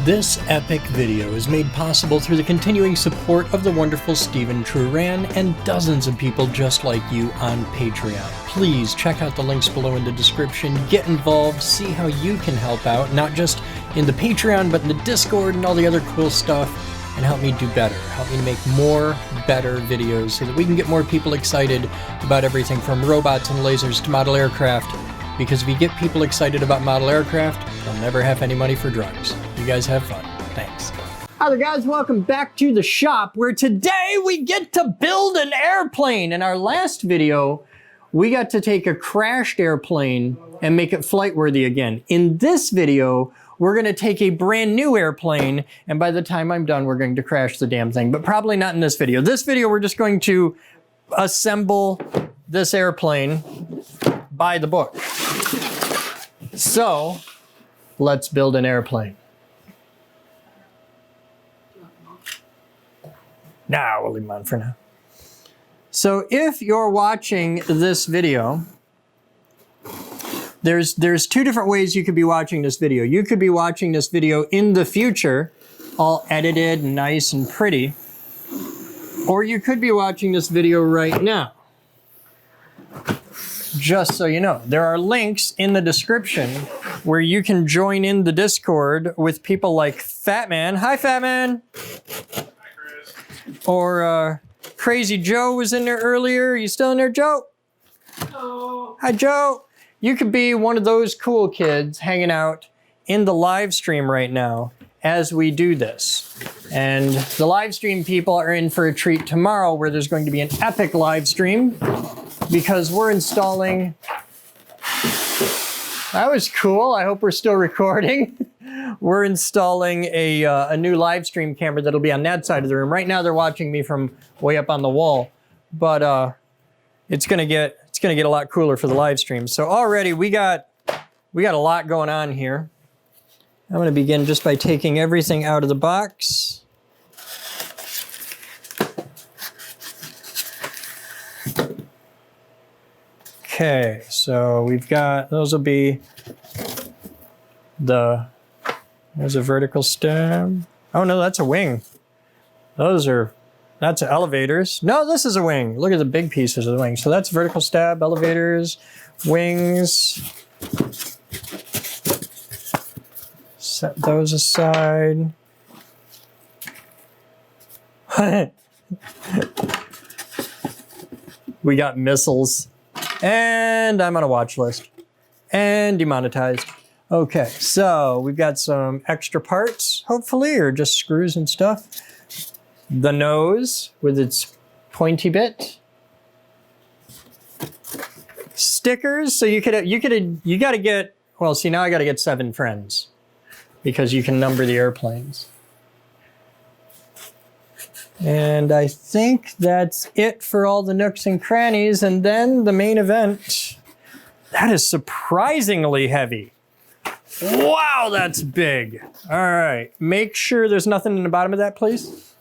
This epic video is made possible through the continuing support of the wonderful Stephen Truran and dozens of people just like you on Patreon. Please check out the links below in the description, get involved, see how you can help out, not just in the Patreon, but in the Discord and all the other cool stuff, and help me do better. Help me make more, better videos so that we can get more people excited about everything from robots and lasers to model aircraft. Because if you get people excited about model aircraft, they'll never have any money for drugs. You guys have fun. Thanks. Hi there guys, welcome back to the shop where today we get to build an airplane. In our last video, we got to take a crashed airplane and make it flight worthy again. In this video, we're gonna take a brand new airplane, and by the time I'm done, we're going to crash the damn thing, but probably not in this video. This video, we're just going to assemble this airplane by the book. So, let's build an airplane. Nah, we'll leave them on for now. So if you're watching this video, there's two different ways you could be watching this video. You could be watching this video in the future, all edited, nice and pretty, or you could be watching this video right now. Just so you know, there are links in the description where you can join in the Discord with people like Fatman. Hi, Fatman. Hi, Chris. Or Crazy Joe was in there earlier. Are you still in there, Joe? Hello. Hi, Joe. You could be one of those cool kids hanging out in the live stream right now as we do this. And the live stream people are in for a treat tomorrow where there's going to be an epic live stream because we're installing... That was cool. I hope we're still recording. We're installing a new live stream camera that'll be on that side of the room. Right now they're watching me from way up on the wall, but it's gonna get a lot cooler for the live stream. So already we got a lot going on here. I'm gonna begin just by taking everything out of the box. Okay, so we've got, those will be there's a vertical stem. Oh no, that's a wing. That's elevators. No, this is a wing. Look at the big pieces of the wing. So that's vertical stab, elevators, wings. Set those aside. We got missiles. And I'm on a watch list. And demonetized. Okay, so we've got some extra parts, hopefully, or just screws and stuff. The nose with its pointy bit. Stickers, so you gotta get, well, see, now I gotta get 7 friends because you can number the airplanes. And I think that's it for all the nooks and crannies. And then the main event. That is surprisingly heavy. Wow, that's big. All right, make sure there's nothing in the bottom of that, please.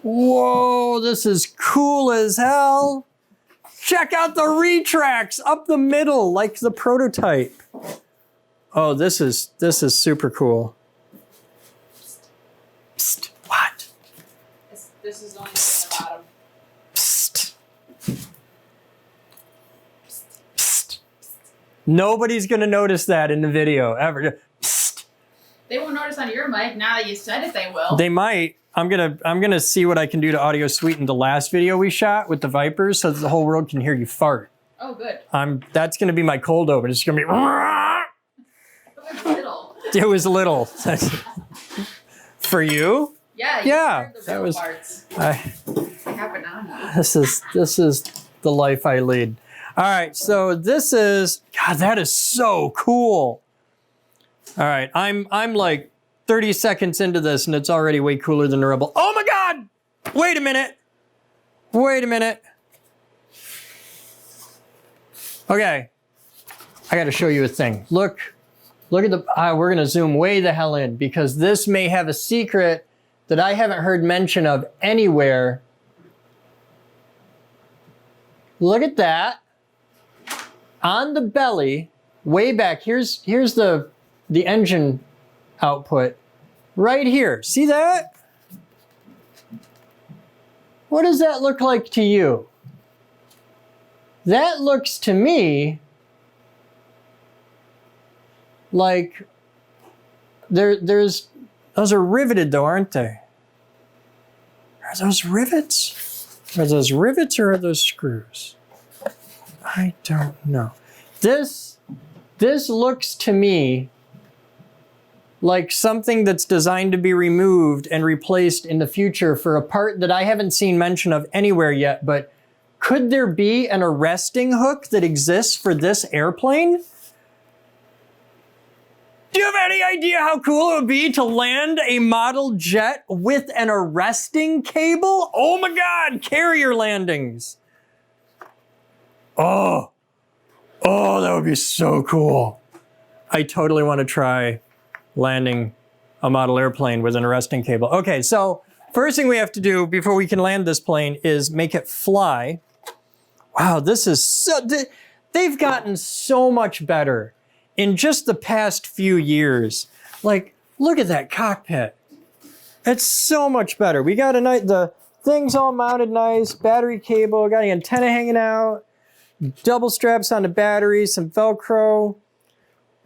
Whoa, this is cool as hell. Check out the retracts up the middle, like the prototype. Oh, this is super cool. Psst, what? This is only the bottom. Psst. Psst. Nobody's gonna notice that in the video ever. Psst. They won't notice on your mic. Now that you said it, they will. They might. I'm gonna see what I can do to audio sweeten the last video we shot with the Vipers so that the whole world can hear you fart. Oh, good. That's gonna be my cold open. It's gonna be. It was little. It was little. For you? Yeah. Yeah. The That real was. parts. I Have it on. This is the life I lead. All right, so this is, God, that is so cool. All right, I'm like 30 seconds into this and it's already way cooler than the Rebel. Oh my God! Wait a minute. Wait a minute. Okay, I gotta show you a thing. Look at the, we're gonna zoom way the hell in because this may have a secret that I haven't heard mention of anywhere. Look at that. On the belly, way back, here's the engine output. right here. See that? What does that look like to you? That looks to me like those are riveted though, aren't they? Are those rivets? Are those rivets or are those screws? I don't know. This looks to me like something that's designed to be removed and replaced in the future for a part that I haven't seen mention of anywhere yet, but could there be an arresting hook that exists for this airplane? Do you have any idea how cool it would be to land a model jet with an arresting cable? Oh my God, carrier landings. Oh, that would be so cool. I totally want to try landing a model airplane with an arresting cable. Okay, so first thing we have to do before we can land this plane is make it fly. Wow, this is so, they've gotten so much better in just the past few years. Like, look at that cockpit. It's so much better. We got the thing's all mounted nice, battery cable, got the antenna hanging out, double straps on the battery, some Velcro.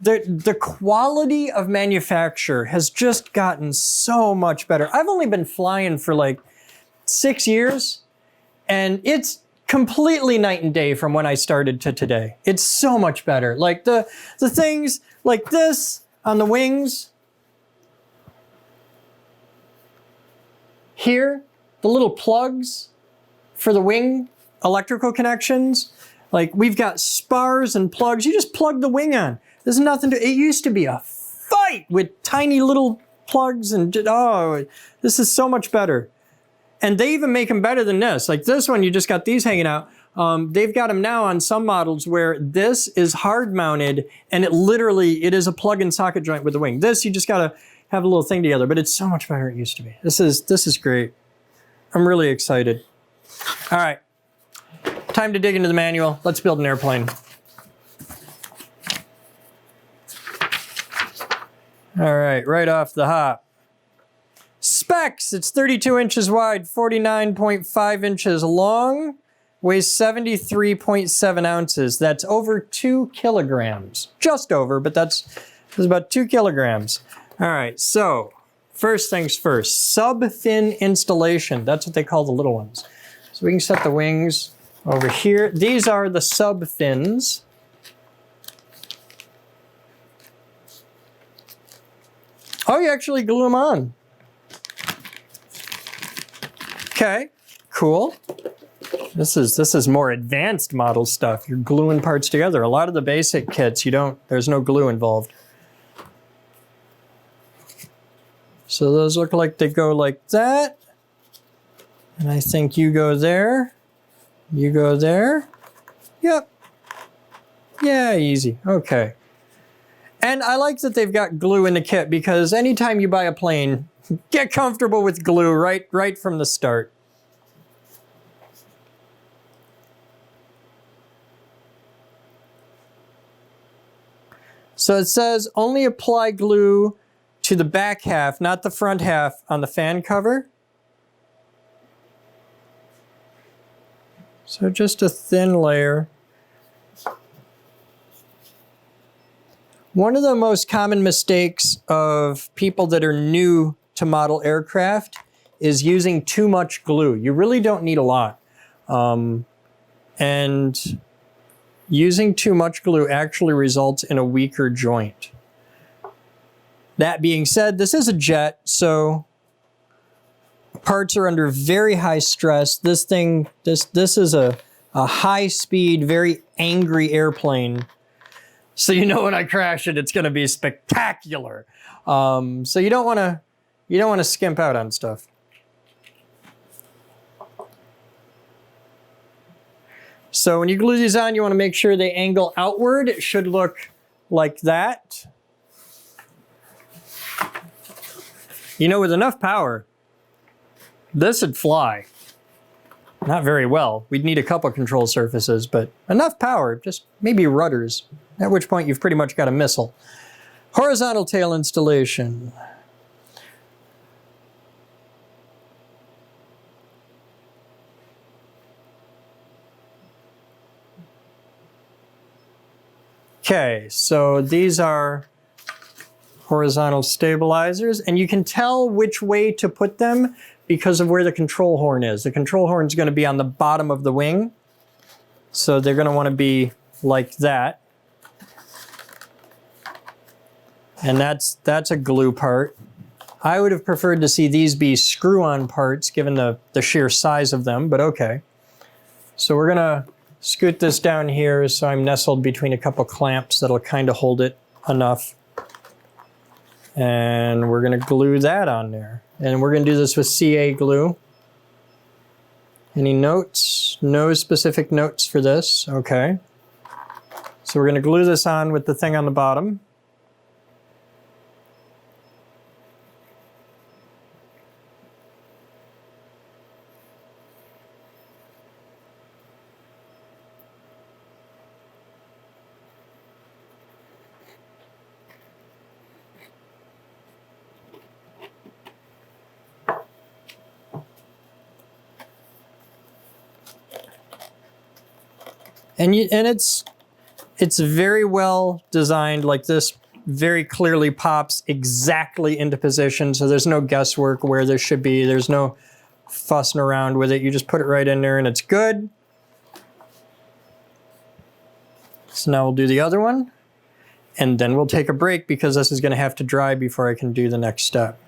The quality of manufacture has just gotten so much better. I've only been flying for like 6 years, and it's completely night and day from when I started to today. It's so much better. Like the things like this on the wings. Here, the little plugs for the wing electrical connections. Like we've got spars and plugs. You just plug the wing on. There's nothing to, it used to be a fight with tiny little plugs and, oh, this is so much better. And they even make them better than this. Like this one, you just got these hanging out. They've got them now on some models where this is hard mounted and it is a plug and socket joint with the wing. This, you just gotta have a little thing together, but it's so much better than it used to be. This is great. I'm really excited. All right, time to dig into the manual. Let's build an airplane. All right off the hop. Specs, it's 32 inches wide, 49.5 inches long, weighs 73.7 ounces. That's over 2 kilograms. Just over, but that's about 2 kilograms. All right, so first things first, sub-fin installation. That's what they call the little ones. So we can set the wings over here. These are the sub-fins. Oh, you actually glue them on. Okay, cool. This is more advanced model stuff. You're gluing parts together. A lot of the basic kits, there's no glue involved. So those look like they go like that. And I think you go there. You go there. Yep. Yeah, easy. Okay. And I like that they've got glue in the kit because anytime you buy a plane, get comfortable with glue right from the start. So it says only apply glue to the back half, not the front half on the fan cover. So just a thin layer. One of the most common mistakes of people that are new to model aircraft is using too much glue. You really don't need a lot. And using too much glue actually results in a weaker joint. That being said, this is a jet, so parts are under very high stress. This is a high-speed, very angry airplane. So you know when I crash it, it's going to be spectacular. So you don't want to skimp out on stuff. So when you glue these on, you want to make sure they angle outward. It should look like that. You know, with enough power, this would fly. Not very well. We'd need a couple control surfaces, but enough power, just maybe rudders, at which point you've pretty much got a missile. Horizontal tail installation. Okay, so these are horizontal stabilizers, and you can tell which way to put them because of where the control horn is. The control horn is going to be on the bottom of the wing, so they're going to want to be like that. And that's a glue part. I would have preferred to see these be screw-on parts given the sheer size of them, but okay. So we're going to scoot this down here so I'm nestled between a couple clamps that'll kind of hold it enough. And we're going to glue that on there. And we're going to do this with CA glue. Any notes? No specific notes for this. Okay. So we're going to glue this on with the thing on the bottom. And it's very well designed. Like this very clearly pops exactly into position, so there's no guesswork where there should be. There's no fussing around with it. You just put it right in there and it's good. So now we'll do the other one, and then we'll take a break because this is going to have to dry before I can do the next step.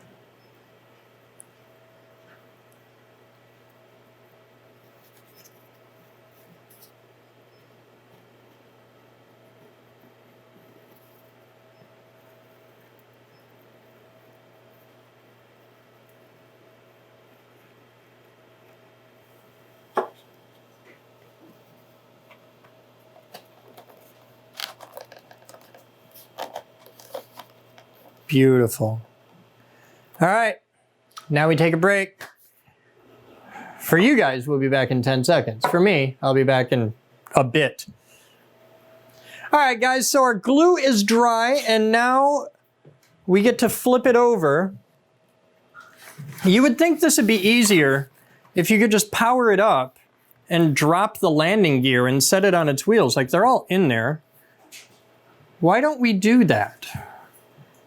Beautiful. All right, now we take a break. For you guys, we'll be back in 10 seconds. For me, I'll be back in a bit. All right, guys, so our glue is dry, and now we get to flip it over. You would think this would be easier if you could just power it up and drop the landing gear and set it on its wheels. Like, they're all in there. Why don't we do that?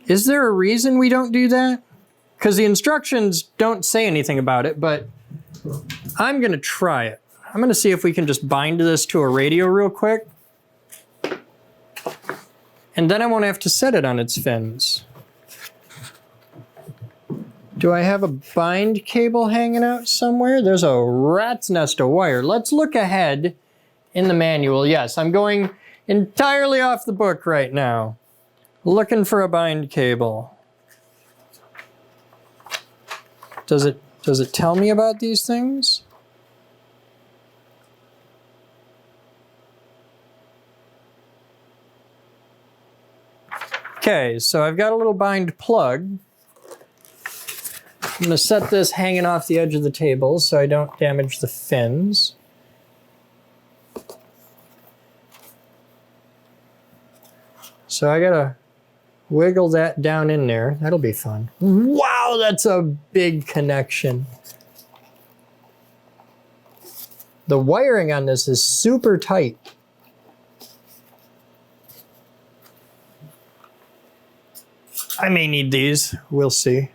Is there a reason we don't do that? Because the instructions don't say anything about it, but I'm going to try it. I'm going to see if we can just bind this to a radio real quick. And then I won't have to set it on its fins. Do I have a bind cable hanging out somewhere? There's a rat's nest of wire. Let's look ahead in the manual. Yes, I'm going entirely off the book right now. Looking for a bind cable. Does it tell me about these things? Okay, so I've got a little bind plug. I'm going to set this hanging off the edge of the table so I don't damage the fins. So I gotta wiggle that down in there. That'll be fun. Wow, that's a big connection. The wiring on this is super tight. I may need these. We'll see.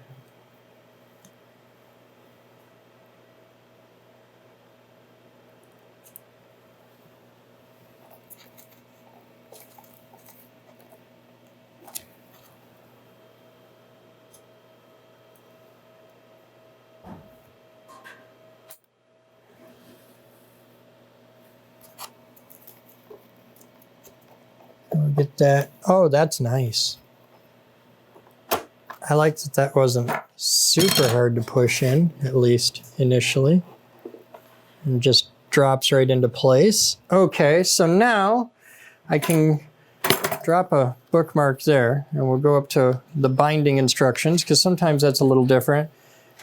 I'll get that. Oh, that's nice. I like that that wasn't super hard to push in, at least initially. And just drops right into place. Okay, so now I can drop a bookmark there, and we'll go up to the binding instructions, because sometimes that's a little different.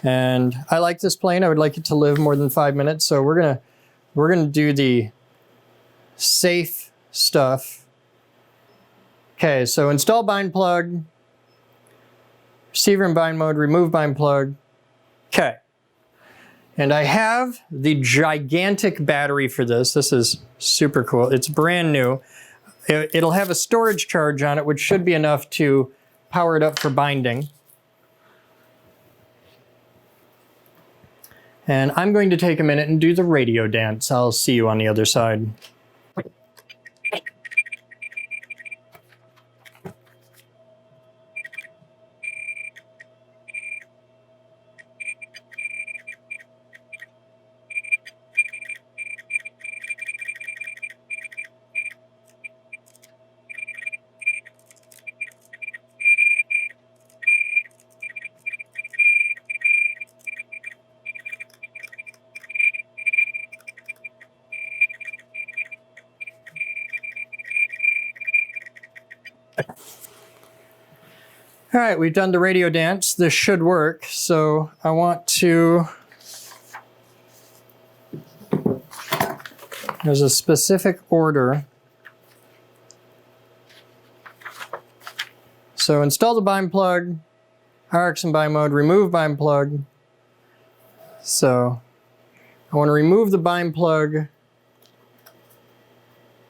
And I like this plane. I would like it to live more than 5 minutes, so we're gonna do the safe stuff. Okay, so install bind plug, receiver in bind mode, remove bind plug. Okay. And I have the gigantic battery for this. This is super cool. It's brand new. It'll have a storage charge on it, which should be enough to power it up for binding. And I'm going to take a minute and do the radio dance. I'll see you on the other side. All right, we've done the radio dance. This should work. So I want to, there's a specific order. So install the bind plug, RX in bind mode, remove bind plug. So I want to remove the bind plug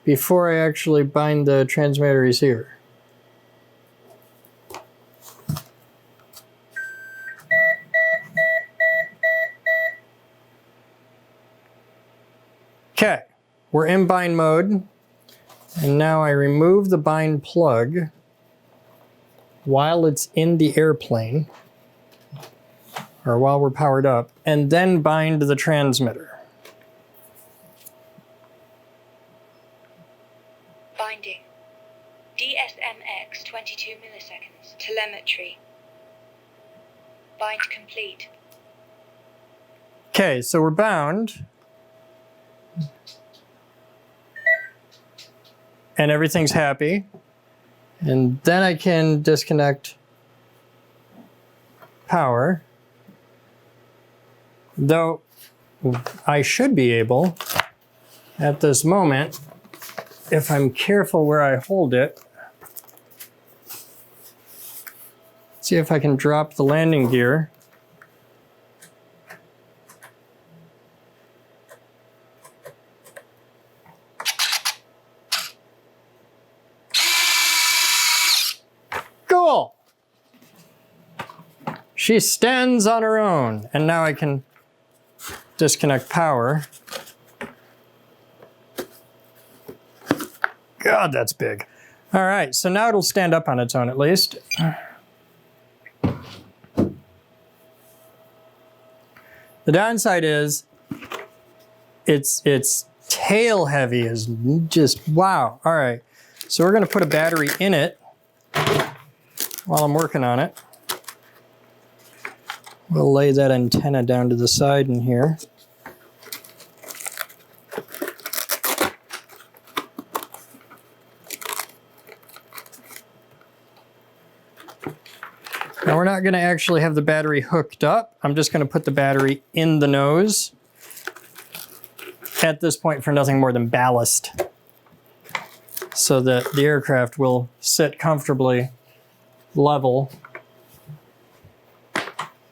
before I actually bind the transmitter receiver. Okay, we're in bind mode, and now I remove the bind plug while it's in the airplane, or while we're powered up, and then bind the transmitter. Binding. DSMX 22 milliseconds. Telemetry. Bind complete. Okay, so we're bound. And everything's happy. And then I can disconnect power. Though I should be able, at this moment, if I'm careful where I hold it, see if I can drop the landing gear. Cool! She stands on her own, and now I can disconnect power. God, that's big. All right, so now it'll stand up on its own at least. The downside is its tail heavy is just wow. All right, so we're gonna put a battery in it while I'm working on it. We'll lay that antenna down to the side in here. Now we're not going to actually have the battery hooked up. I'm just going to put the battery in the nose at this point for nothing more than ballast, so that the aircraft will sit comfortably level.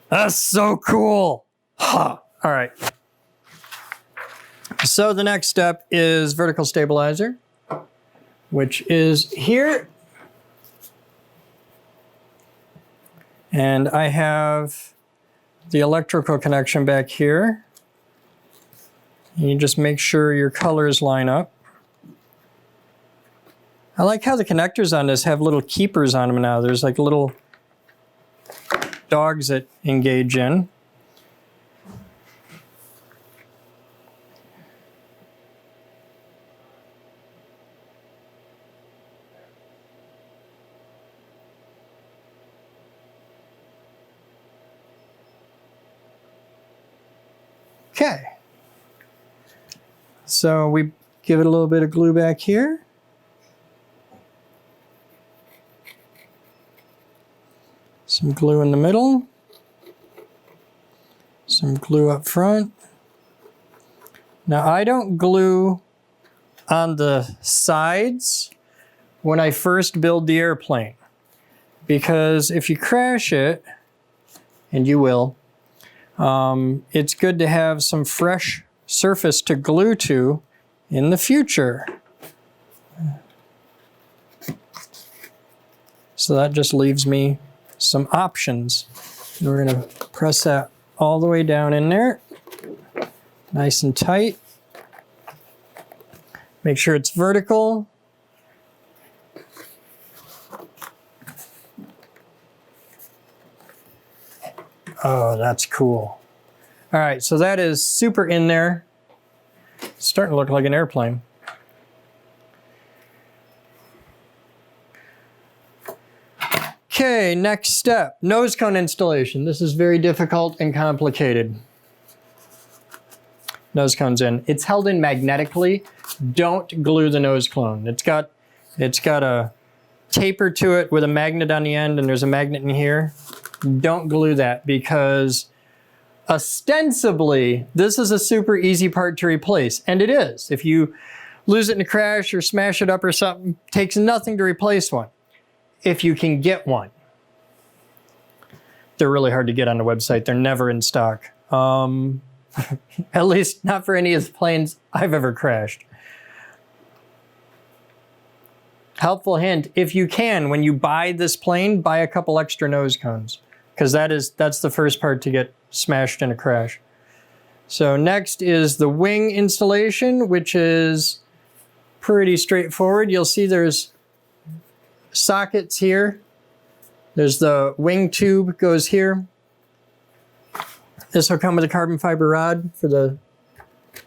That's so cool. Huh. All right. So the next step is vertical stabilizer, which is here. And I have the electrical connection back here. And you just make sure your colors line up. I like how the connectors on this have little keepers on them now. There's like little dogs that engage in. Okay. So we give it a little bit of glue back here. Some glue in the middle. Some glue up front. Now I don't glue on the sides when I first build the airplane, because if you crash it, and you will, it's good to have some fresh surface to glue to in the future. So that just leaves me some options. And we're going to press that all the way down in there. Nice and tight. Make sure it's vertical. Oh, that's cool. All right, so that is super in there. It's starting to look like an airplane. Okay, next step, nose cone installation. This is very difficult and complicated. Nose cone's in. It's held in magnetically. Don't glue the nose cone. It's got a taper to it with a magnet on the end, and there's a magnet in here. Don't glue that because ostensibly this is a super easy part to replace, and it is. If you lose it in a crash or smash it up or something, it takes nothing to replace one. If you can get one. They're really hard to get on the website. They're never in stock. At least not for any of the planes I've ever crashed. Helpful hint, if you can, when you buy this plane, buy a couple extra nose cones, because that's the first part to get smashed in a crash. So next is the wing installation, which is pretty straightforward. You'll see there's sockets here. There's the wing tube goes here. This will come with a carbon fiber rod for the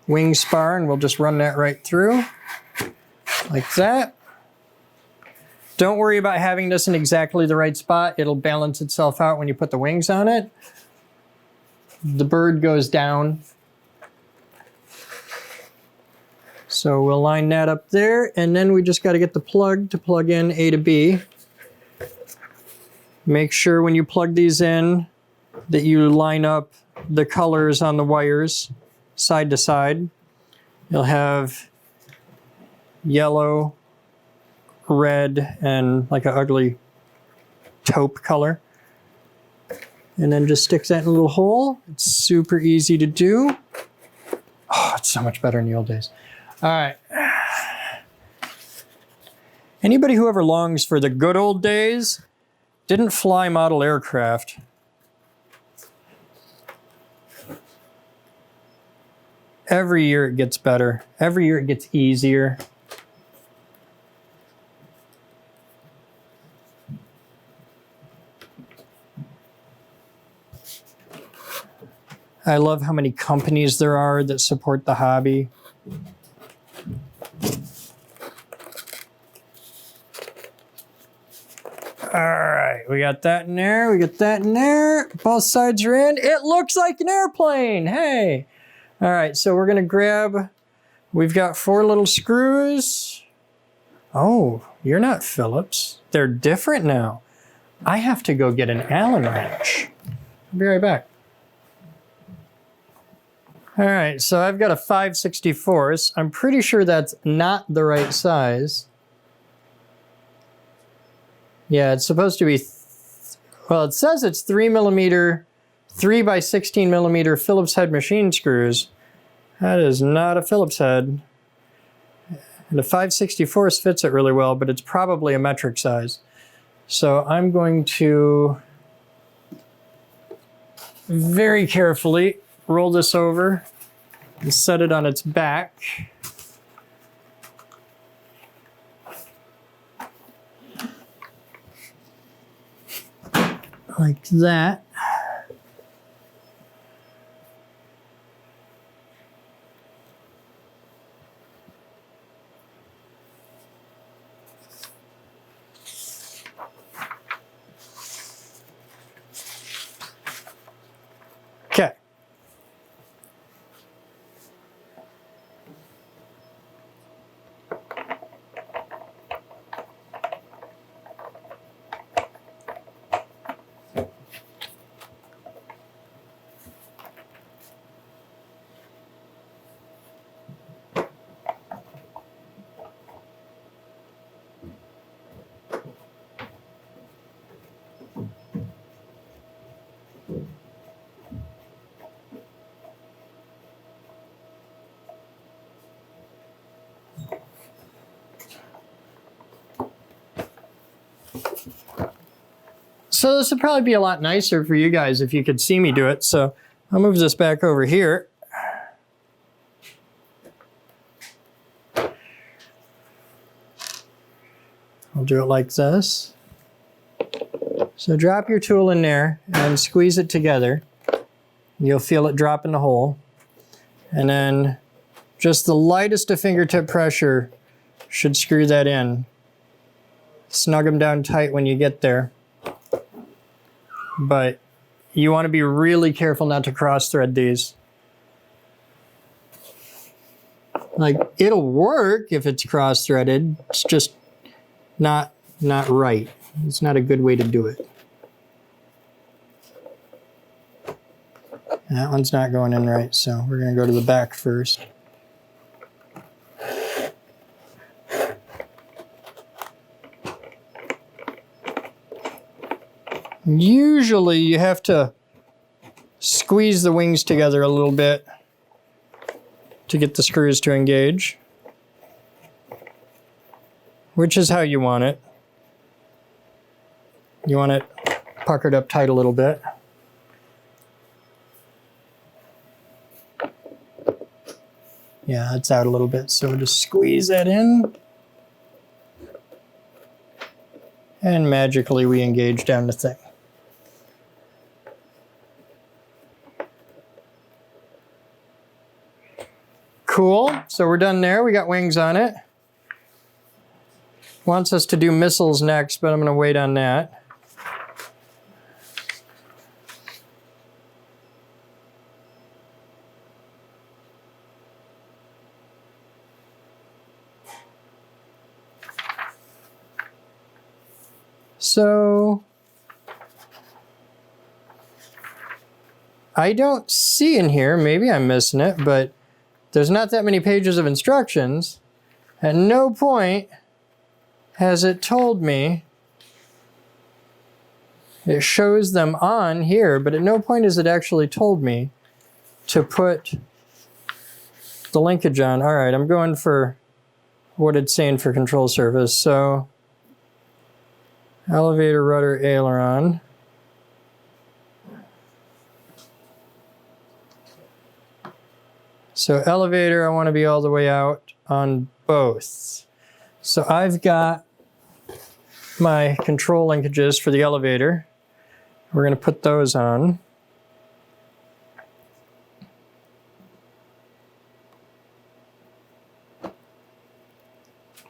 wing spar, and we'll just run that right through like that. Don't worry about having this in exactly the right spot. It'll balance itself out when you put the wings on it. The bird goes down. So we'll line that up there, and then we just got to get the plug to plug in A to B. Make sure when you plug these in that you line up the colors on the wires side to side. You'll have yellow, red, and like an ugly taupe color. And then just stick that in a little hole. It's super easy to do. Oh, it's so much better in the old days. All right. Anybody who ever longs for the good old days didn't fly model aircraft. Every year it gets better. Every year it gets easier. I love how many companies there are that support the hobby. All right, we got that in there, we got that in there. Both sides are in. It looks like an airplane, hey. All right, so we're gonna grab, we've got 4 little screws. Oh, you're not Phillips. They're different now. I have to go get an Allen wrench. I'll be right back. All right, so I've got a 5/64. I'm pretty sure that's not the right size. Yeah, it's supposed to be, well, it says it's 3mm, 3x16mm Phillips head machine screws. That is not a Phillips head. And a 5/64 fits it really well, but it's probably a metric size. So I'm going to very carefully roll this over and set it on its back. Like that. Okay. So this would probably be a lot nicer for you guys if you could see me do it. So I'll move this back over here. I'll do it like this. So drop your tool in there and squeeze it together. You'll feel it drop in the hole. And then just the lightest of fingertip pressure should screw that in. Snug them down tight when you get there. But you want to be really careful not to cross thread these. Like, it'll work if it's cross threaded. It's just not right. It's not a good way to do it. That one's not going in right, so we're going to go to the back first. Usually you have to squeeze the wings together a little bit to get the screws to engage, which is how you want it. You want it puckered up tight a little bit. Yeah, it's out a little bit, so just squeeze that in. And magically we engage down the thing. Cool, so we're done there. We got wings on it. Wants us to do missiles next, but I'm going to wait on that. So I don't see in here, maybe I'm missing it, but there's not that many pages of instructions. At no point has it told me, it shows them on here, but at no point has it actually told me to put the linkage on. All right, I'm going for what it's saying for control surface. So elevator, rudder, aileron. So elevator, I want to be all the way out on both. So I've got my control linkages for the elevator. We're going to put those on.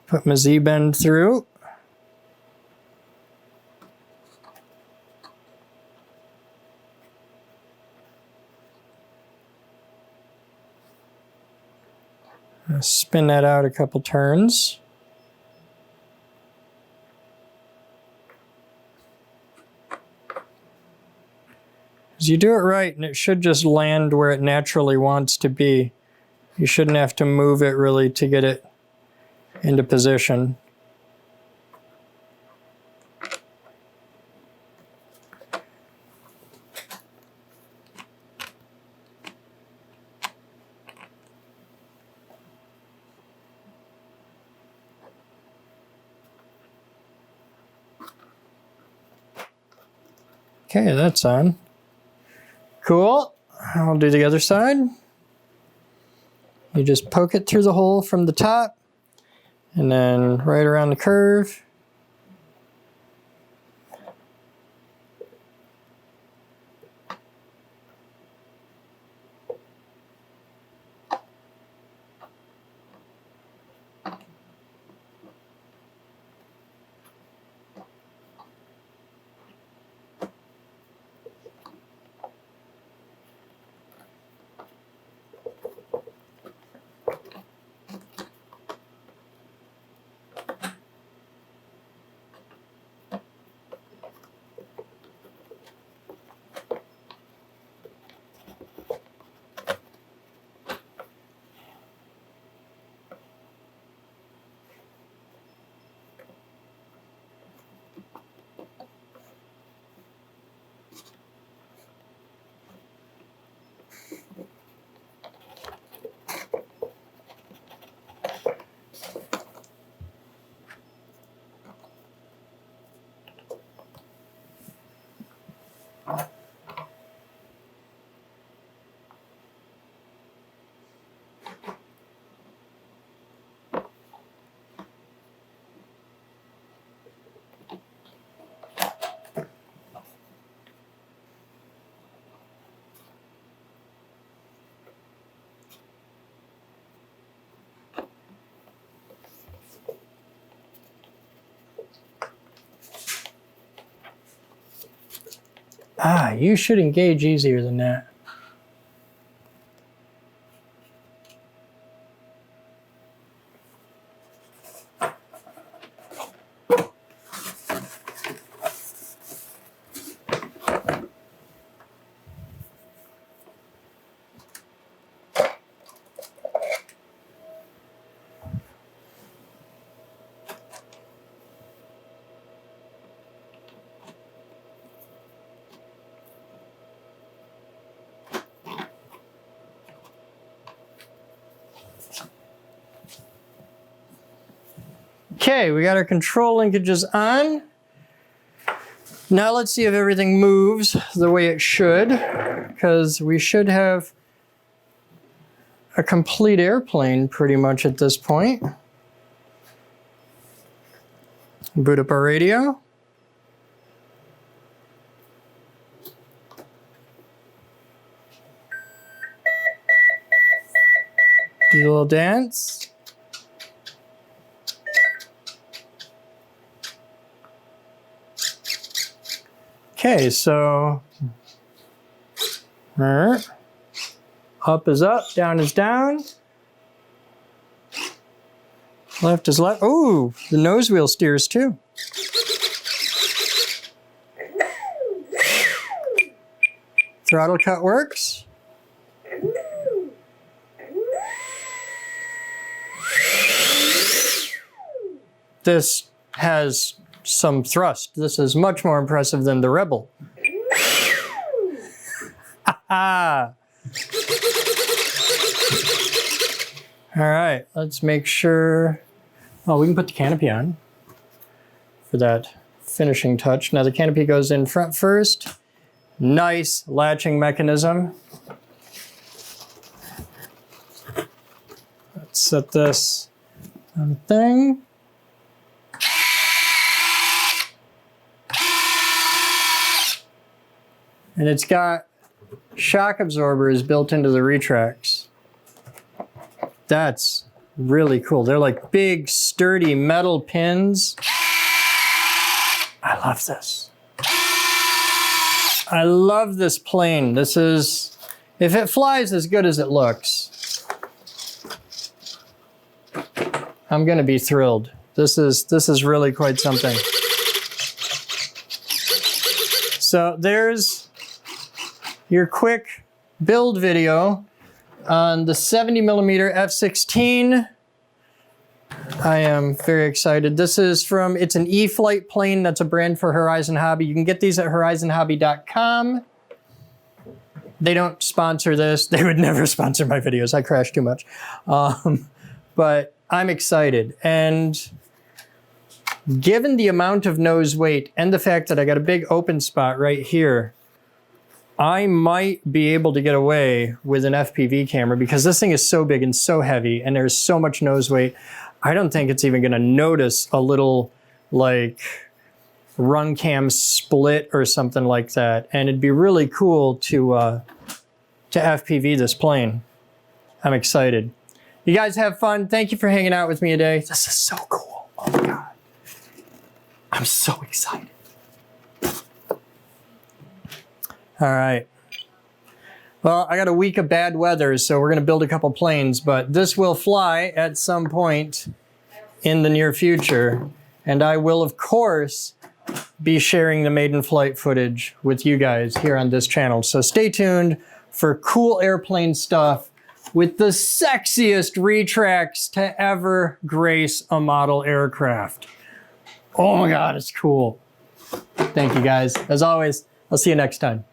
Put my Z-bend through. Spin that out a couple turns. As you do it right, and it should just land where it naturally wants to be. You shouldn't have to move it really to get it into position. Okay, that's on. Cool. I'll do the other side. You just poke it through the hole from the top and then right around the curve. Ah, you should engage easier than that. Okay, we got our control linkages on. Now let's see if everything moves the way it should, because we should have a complete airplane pretty much at this point. Boot up our radio. Do a little dance. Okay, so up is up, down is down. Left is left. Oh, the nose wheel steers too. Throttle cut works. This has some thrust. This is much more impressive than the Rebel. All right, let's make sure. Oh, we can put the canopy on for that finishing touch. Now the canopy goes in front first. Nice latching mechanism. Let's set this on the thing. And it's got shock absorbers built into the retracts. That's really cool. They're like big, sturdy metal pins. I love this. I love this plane. This is, if it flies as good as it looks, I'm gonna be thrilled. This is really quite something. So there's your quick build video on the 70mm F-16. I am very excited. This is from, it's an E-Flight plane. That's a brand for Horizon Hobby. You can get these at horizonhobby.com. They don't sponsor this. They would never sponsor my videos. I crash too much. But I'm excited. And given the amount of nose weight and the fact that I got a big open spot right here, I might be able to get away with an FPV camera because this thing is so big and so heavy and there's so much nose weight. I don't think it's even gonna notice a little like run cam split or something like that. And it'd be really cool to FPV this plane. I'm excited. You guys have fun. Thank you for hanging out with me today. This is so cool. Oh my God. I'm so excited. All right. Well, I got a week of bad weather, so we're going to build a couple planes, but this will fly at some point in the near future. And I will, of course, be sharing the maiden flight footage with you guys here on this channel. So stay tuned for cool airplane stuff with the sexiest retracts to ever grace a model aircraft. Oh my God, it's cool. Thank you guys. As always, I'll see you next time.